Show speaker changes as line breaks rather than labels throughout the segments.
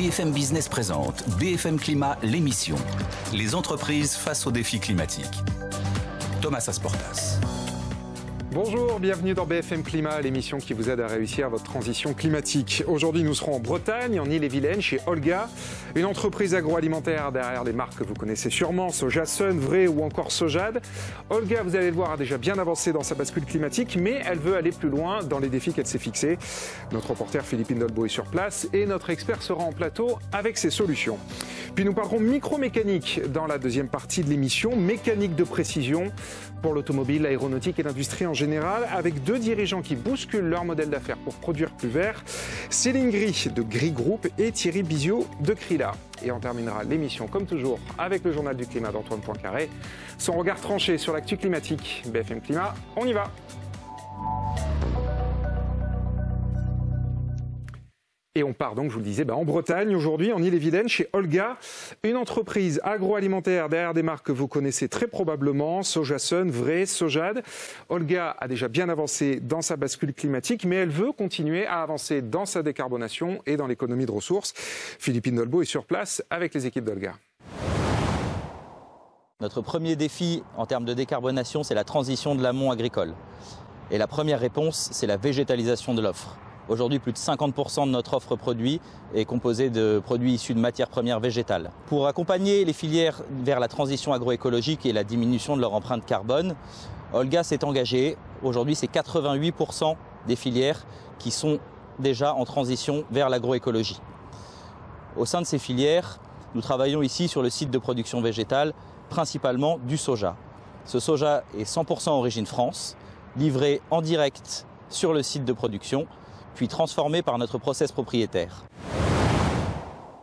BFM Business présente BFM Climat, l'émission. Les entreprises face aux défis climatiques. Thomas Asportas.
Bonjour, bienvenue dans BFM Climat, l'émission qui vous aide à réussir votre transition climatique. Aujourd'hui, nous serons en Bretagne, en Ille-et-Vilaine, chez Olga, une entreprise agroalimentaire derrière des marques que vous connaissez sûrement, Sojasun, Vrai ou encore Sojad. Olga, vous allez le voir, a déjà bien avancé dans sa bascule climatique, mais elle veut aller plus loin dans les défis qu'elle s'est fixés. Notre reporter Philippe Hindolbeau est sur place et notre expert sera en plateau avec ses solutions. Puis nous parlerons micromécanique dans la deuxième partie de l'émission, mécanique de précision pour l'automobile, l'aéronautique et l'industrie en général, avec deux dirigeants qui bousculent leur modèle d'affaires pour produire plus vert, Céline Gris de Gris Group et Thierry Biziot de Krila. Et on terminera l'émission comme toujours avec le journal du climat d'Antoine Poincaré, son regard tranché sur l'actu climatique. BFM Climat, on y va. Et on part donc, je vous le disais, en Bretagne, aujourd'hui, en Ille-et-Vilaine, chez Olga, une entreprise agroalimentaire derrière des marques que vous connaissez très probablement, Sojasun, Vrai, Sojad. Olga a déjà bien avancé dans sa bascule climatique, mais elle veut continuer à avancer dans sa décarbonation et dans l'économie de ressources. Philippe Hindolbeau est sur place avec les équipes d'Olga.
Notre premier défi en termes de décarbonation, c'est la transition de l'amont agricole. Et la première réponse, c'est la végétalisation de l'offre. Aujourd'hui, plus de 50% de notre offre produit est composée de produits issus de matières premières végétales. Pour accompagner les filières vers la transition agroécologique et la diminution de leur empreinte carbone, Olga s'est engagée. Aujourd'hui, c'est 88% des filières qui sont déjà en transition vers l'agroécologie. Au sein de ces filières, nous travaillons ici sur le site de production végétale, principalement du soja. Ce soja est 100% origine France, livré en direct sur le site de production, puis transformé par notre process propriétaire.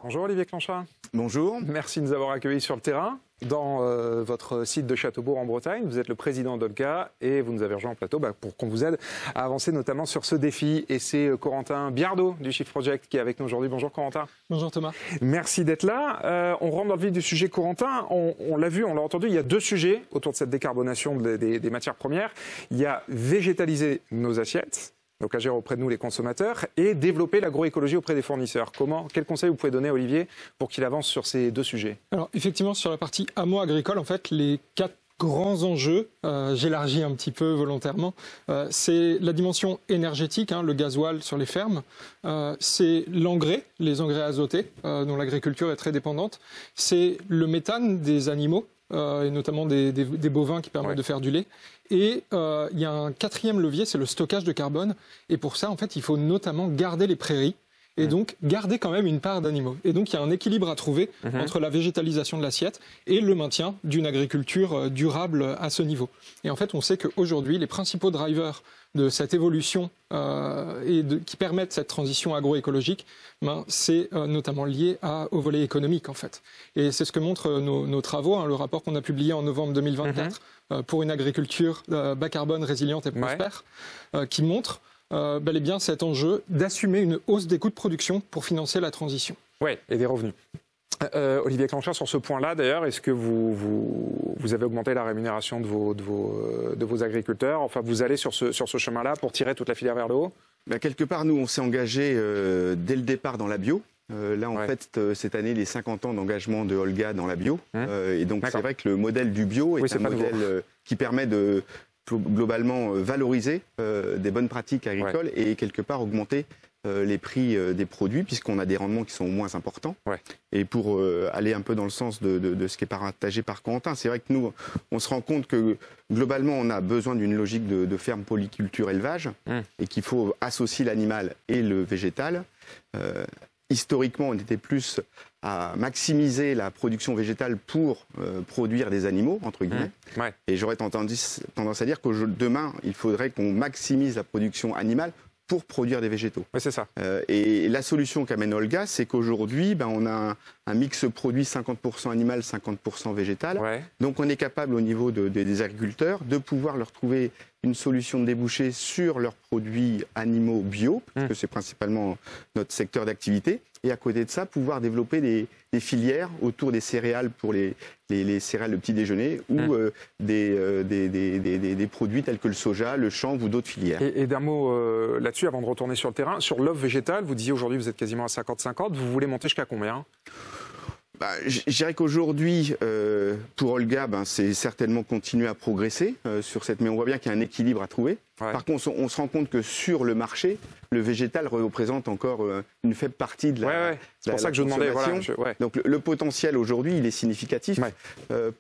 Bonjour Olivier Clanchat.
Bonjour.
Merci de nous avoir accueillis sur le terrain. Dans votre site de Châteaubourg en Bretagne, vous êtes le président d'Olga et vous nous avez rejoint en plateau pour qu'on vous aide à avancer notamment sur ce défi. Et c'est Corentin Biardot du Shift Project qui est avec nous aujourd'hui. Bonjour Corentin.
Bonjour Thomas.
Merci d'être là. On rentre dans le vif du sujet Corentin. On l'a vu, on l'a entendu, il y a deux sujets autour de cette décarbonation des matières premières. Il y a végétaliser nos assiettes, donc agir auprès de nous les consommateurs, et développer l'agroécologie auprès des fournisseurs. Quel conseil vous pouvez donner Olivier pour qu'il avance sur ces deux sujets?
Alors effectivement sur la partie amont agricole, en fait les quatre grands enjeux, j'élargis un petit peu volontairement, c'est la dimension énergétique, le gasoil sur les fermes, c'est l'engrais, les engrais azotés dont l'agriculture est très dépendante, c'est le méthane des animaux, et notamment des bovins qui permettent de faire du lait. Et il y a un quatrième levier, c'est le stockage de carbone. Et pour ça, en fait, il faut notamment garder les prairies et donc garder quand même une part d'animaux. Et donc il y a un équilibre à trouver entre la végétalisation de l'assiette et le maintien d'une agriculture durable à ce niveau. Et en fait, on sait qu'aujourd'hui, les principaux drivers de cette évolution qui permettent cette transition agroécologique, c'est notamment lié au volet économique en fait. Et c'est ce que montrent nos travaux, le rapport qu'on a publié en novembre 2024 pour une agriculture bas carbone, résiliente et prospère, qui montre bel et bien cet enjeu d'assumer une hausse des coûts de production pour financer la transition.
Oui, et des revenus. Olivier Clanchat, sur ce point-là, d'ailleurs, est-ce que vous avez augmenté la rémunération de vos agriculteurs? Enfin, vous allez sur ce chemin-là pour tirer toute la filière vers le haut?
Quelque part, nous, on s'est engagé dès le départ dans la bio. Là, on fête cette année les 50 ans d'engagement de Olga dans la bio. Et donc, c'est vrai que le modèle du bio est un modèle qui permet de globalement valoriser des bonnes pratiques agricoles et quelque part augmenter les prix des produits, puisqu'on a des rendements qui sont moins importants. Et pour aller un peu dans le sens de ce qui est partagé par Corentin, c'est vrai que nous, on se rend compte que globalement, on a besoin d'une logique de ferme polyculture élevage et qu'il faut associer l'animal et le végétal. Historiquement, on était plus à maximiser la production végétale pour produire des animaux, entre guillemets. Et j'aurais tendance à dire que demain, il faudrait qu'on maximise la production animale pour produire des végétaux.
Oui, c'est ça.
Et la solution qu'amène Olga, c'est qu'aujourd'hui, on a un mix produit 50% animal, 50% végétal. Donc on est capable au niveau des agriculteurs de pouvoir leur trouver une solution de débouché sur leurs produits animaux bio, parce que c'est principalement notre secteur d'activité. Et à côté de ça, pouvoir développer des filières autour des céréales pour les céréales de petit déjeuner ou des produits tels que le soja, le chanvre ou d'autres filières.
Et d'un mot là-dessus, avant de retourner sur le terrain, sur l'offre végétale, vous disiez aujourd'hui vous êtes quasiment à 50-50, vous voulez monter jusqu'à combien ?
Je dirais qu'aujourd'hui, pour Olga, c'est certainement continuer à progresser sur cette, mais on voit bien qu'il y a un équilibre à trouver. Par contre, on se rend compte que sur le marché, le végétal représente encore une faible partie de la
C'est pour ça que je demandais.
Donc le potentiel aujourd'hui, il est significatif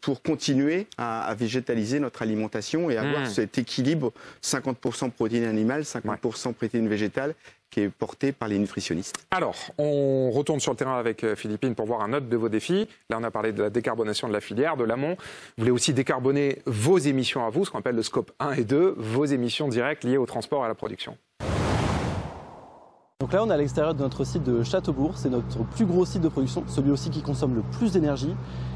pour continuer à végétaliser notre alimentation et avoir cet équilibre 50% protéines animales, 50% protéines végétales, qui est porté par les nutritionnistes.
Alors, on retourne sur le terrain avec Philippine pour voir un autre de vos défis. Là, on a parlé de la décarbonation de la filière, de l'amont. Vous voulez aussi décarboner vos émissions à vous, ce qu'on appelle le scope 1 et 2, vos émissions directes liées au transport et à la production.
Donc là, on est à l'extérieur de notre site de Châteaubourg. C'est notre plus gros site de production, celui aussi qui consomme le plus d'énergie.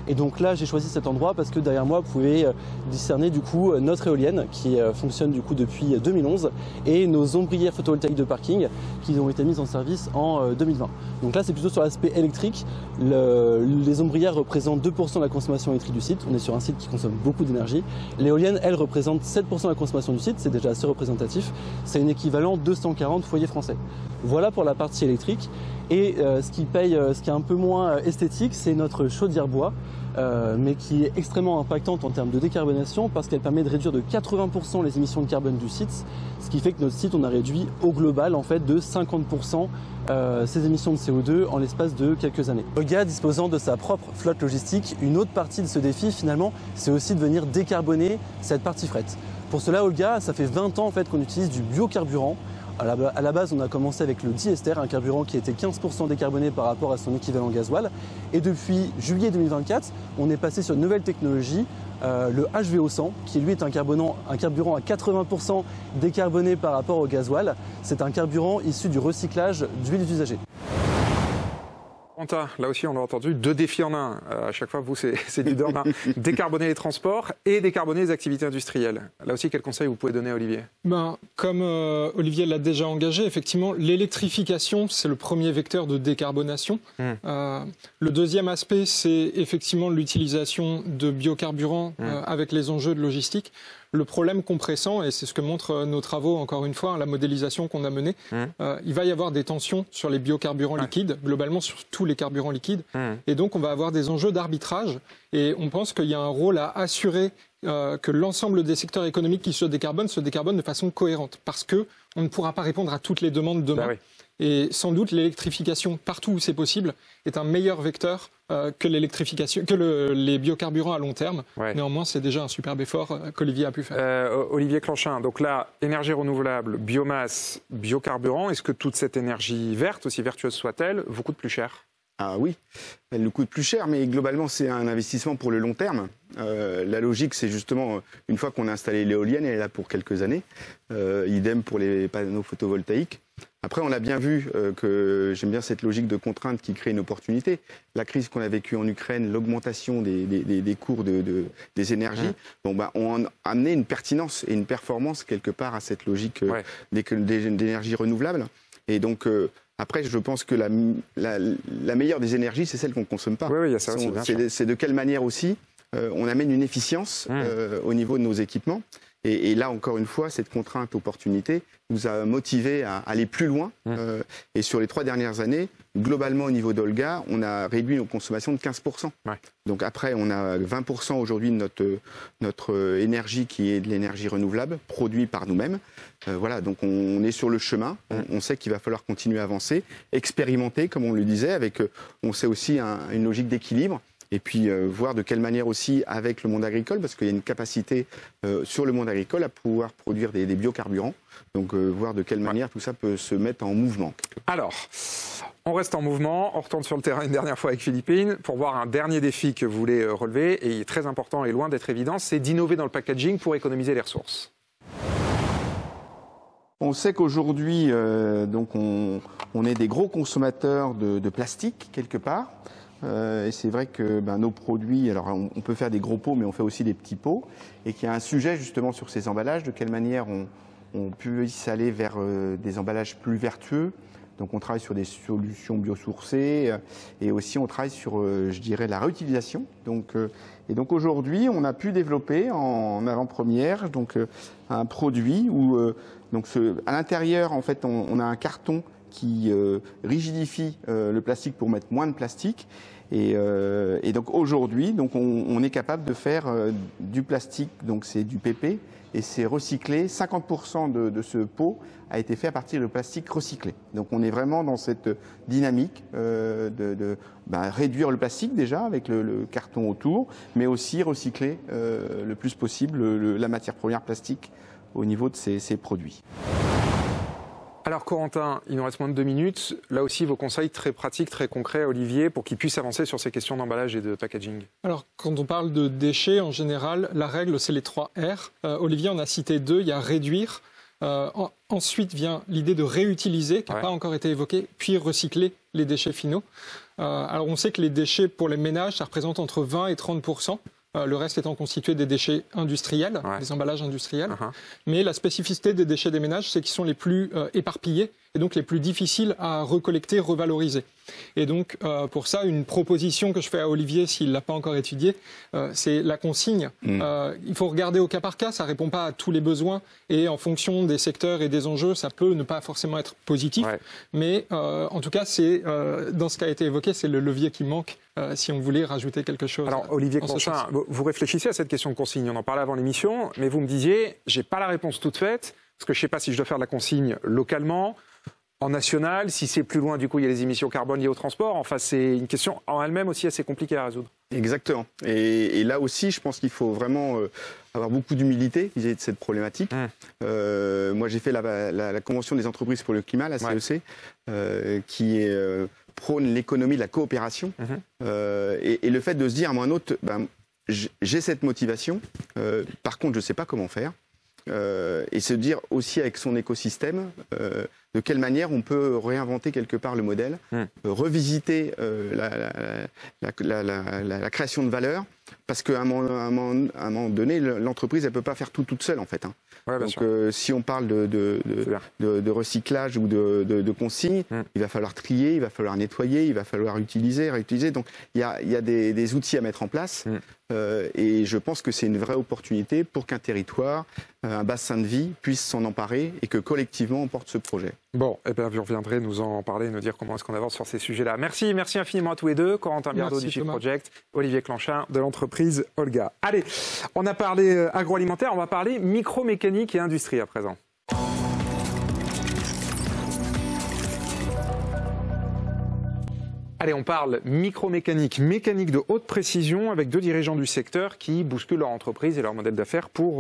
Et donc là, j'ai choisi cet endroit parce que derrière moi, vous pouvez discerner du coup notre éolienne qui fonctionne du coup depuis 2011 et nos ombrières photovoltaïques de parking qui ont été mises en service en 2020. Donc là, c'est plutôt sur l'aspect électrique. Les ombrières représentent 2% de la consommation électrique du site. On est sur un site qui consomme beaucoup d'énergie. L'éolienne, elle, représente 7% de la consommation du site. C'est déjà assez représentatif. C'est un équivalent 240 foyers français. Voilà pour la partie électrique. Et ce qui est un peu moins esthétique, c'est notre chaudière bois, mais qui est extrêmement impactante en termes de décarbonation parce qu'elle permet de réduire de 80% les émissions de carbone du site, ce qui fait que notre site, on a réduit au global en fait de 50% ses émissions de CO2 en l'espace de quelques années. Olga disposant de sa propre flotte logistique, une autre partie de ce défi finalement, c'est aussi de venir décarboner cette partie fret. Pour cela, Olga, ça fait 20 ans en fait qu'on utilise du biocarburant. À la base, on a commencé avec le diester, un carburant qui était 15% décarboné par rapport à son équivalent gasoil. Et depuis juillet 2024, on est passé sur une nouvelle technologie, le HVO100, qui lui est un carburant à 80% décarboné par rapport au gasoil. C'est un carburant issu du recyclage d'huiles usagées.
Là aussi, on l'a entendu, 2 défis en un. À chaque fois, vous, c'est du dorme. Décarboner les transports et décarboner les activités industrielles. Là aussi, quels conseils vous pouvez donner, Olivier ?
Comme Olivier l'a déjà engagé, effectivement, l'électrification, c'est le premier vecteur de décarbonation. Le deuxième aspect, c'est effectivement l'utilisation de biocarburants avec les enjeux de logistique. Le problème compressant, et c'est ce que montrent nos travaux, encore une fois, la modélisation qu'on a menée, il va y avoir des tensions sur les biocarburants liquides, globalement sur tous les carburants liquides. Et donc, on va avoir des enjeux d'arbitrage. Et on pense qu'il y a un rôle à assurer que l'ensemble des secteurs économiques qui se décarbonent de façon cohérente. Parce qu'on ne pourra pas répondre à toutes les demandes demain. Et sans doute, l'électrification, partout où c'est possible, est un meilleur vecteur que l'électrification, que les biocarburants à long terme. Néanmoins, c'est déjà un superbe effort qu'Olivier a pu faire.
Olivier Clanchin, donc là, énergie renouvelable, biomasse, biocarburant, est-ce que toute cette énergie verte, aussi vertueuse soit-elle, vous coûte plus cher ?
Ah oui, elle nous coûte plus cher, mais globalement, c'est un investissement pour le long terme. La logique, c'est justement, une fois qu'on a installé l'éolienne, elle est là pour quelques années. Idem pour les panneaux photovoltaïques. Après, on a bien vu que j'aime bien cette logique de contrainte qui crée une opportunité. La crise qu'on a vécue en Ukraine, l'augmentation des cours des énergies, ont amené une pertinence et une performance quelque part à cette logique d'énergie renouvelable. Et donc, après, je pense que la meilleure des énergies, c'est celle qu'on ne consomme pas.
Oui, il y a ça aussi, bien sûr.
C'est de quelle manière aussi on amène une efficience au niveau de nos équipements. Et là, encore une fois, cette contrainte-opportunité nous a motivés à aller plus loin. Et sur les 3 dernières années, globalement, au niveau d'Olga, on a réduit nos consommations de 15%. Donc après, on a 20% aujourd'hui de notre énergie qui est de l'énergie renouvelable, produite par nous-mêmes. Voilà, donc on est sur le chemin. On sait qu'il va falloir continuer à avancer, expérimenter, comme on le disait, avec, on sait aussi une logique d'équilibre. Et puis voir de quelle manière aussi avec le monde agricole, parce qu'il y a une capacité sur le monde agricole à pouvoir produire des biocarburants. Donc voir de quelle manière tout ça peut se mettre en mouvement.
Alors, on reste en mouvement, on retourne sur le terrain une dernière fois avec Philippine pour voir un dernier défi que vous voulez relever, et il est très important et loin d'être évident, c'est d'innover dans le packaging pour économiser les ressources.
On sait qu'aujourd'hui, donc on est des gros consommateurs de plastique quelque part. et c'est vrai que nos produits, alors on peut faire des gros pots, mais on fait aussi des petits pots, et qu'il y a un sujet justement sur ces emballages, de quelle manière on puisse aller vers des emballages plus vertueux. Donc on travaille sur des solutions biosourcées et aussi on travaille sur, je dirais, la réutilisation. Et donc aujourd'hui, on a pu développer en avant-première un produit où à l'intérieur, en fait, on a un carton qui rigidifie le plastique pour mettre moins de plastique. Et donc aujourd'hui, on est capable de faire du plastique, donc c'est du PP, et c'est recyclé. 50% de ce pot a été fait à partir de plastique recyclé. Donc on est vraiment dans cette dynamique de réduire le plastique déjà avec le carton autour, mais aussi recycler le plus possible la matière première plastique au niveau de ces produits.
Alors Corentin, il nous reste moins de 2 minutes. Là aussi, vos conseils très pratiques, très concrets, Olivier, pour qu'il puisse avancer sur ces questions d'emballage et de packaging. Alors, quand on parle de déchets, en général, la règle, c'est les 3 R. Olivier en a cité 2, il y a réduire. Ensuite vient l'idée de réutiliser, qui n'a pas encore été évoquée, puis recycler les déchets finaux. Alors, on sait que les déchets pour les ménages, ça représente entre 20 et 30%. Le reste étant constitué des déchets industriels, des emballages industriels. Mais la spécificité des déchets des ménages, c'est qu'ils sont les plus éparpillés et donc les plus difficiles à recollecter, revaloriser. Et donc, pour ça, une proposition que je fais à Olivier, s'il ne l'a pas encore étudiée, c'est la consigne. Il faut regarder au cas par cas, ça ne répond pas à tous les besoins. Et en fonction des secteurs et des enjeux, ça peut ne pas forcément être positif. Mais en tout cas, dans ce qui a été évoqué, c'est le levier qui manque si on voulait rajouter quelque chose. Alors, Olivier Clanchin, vous réfléchissez à cette question de consigne. On en parlait avant l'émission, mais vous me disiez, je n'ai pas la réponse toute faite, parce que je ne sais pas si je dois faire de la consigne localement, en national, si c'est plus loin, du coup, il y a les émissions carbone liées au transport. Enfin, c'est une question en elle-même aussi assez compliquée à résoudre.
Exactement. Et là aussi, je pense qu'il faut vraiment avoir beaucoup d'humilité vis-à-vis de cette problématique. Moi, j'ai fait la Convention des entreprises pour le climat, la CEC, qui prône l'économie de la coopération. Et le fait de se dire à un autre, j'ai cette motivation, par contre, je ne sais pas comment faire. Et se dire aussi avec son écosystème de quelle manière on peut réinventer quelque part le modèle, revisiter la création de valeur, parce qu'à un moment donné, l'entreprise elle peut pas faire tout toute seule en fait. Donc si on parle de recyclage ou de consigne, il va falloir trier, il va falloir nettoyer, il va falloir utiliser, réutiliser. Donc il y a des outils à mettre en place. Et je pense que c'est une vraie opportunité pour qu'un territoire, un bassin de vie, puisse s'en emparer et que collectivement on porte ce projet.
Bon, eh bien, vous reviendrez nous en parler, nous dire comment est-ce qu'on avance sur ces sujets-là. Merci infiniment à tous les deux. Corentin Biardeau du Shift Project, Olivier Clanchin de l'entreprise Olga. Allez, on a parlé agroalimentaire, on va parler micromécanique et industrie à présent. Allez, on parle micromécanique, mécanique de haute précision avec 2 dirigeants du secteur qui bousculent leur entreprise et leur modèle d'affaires pour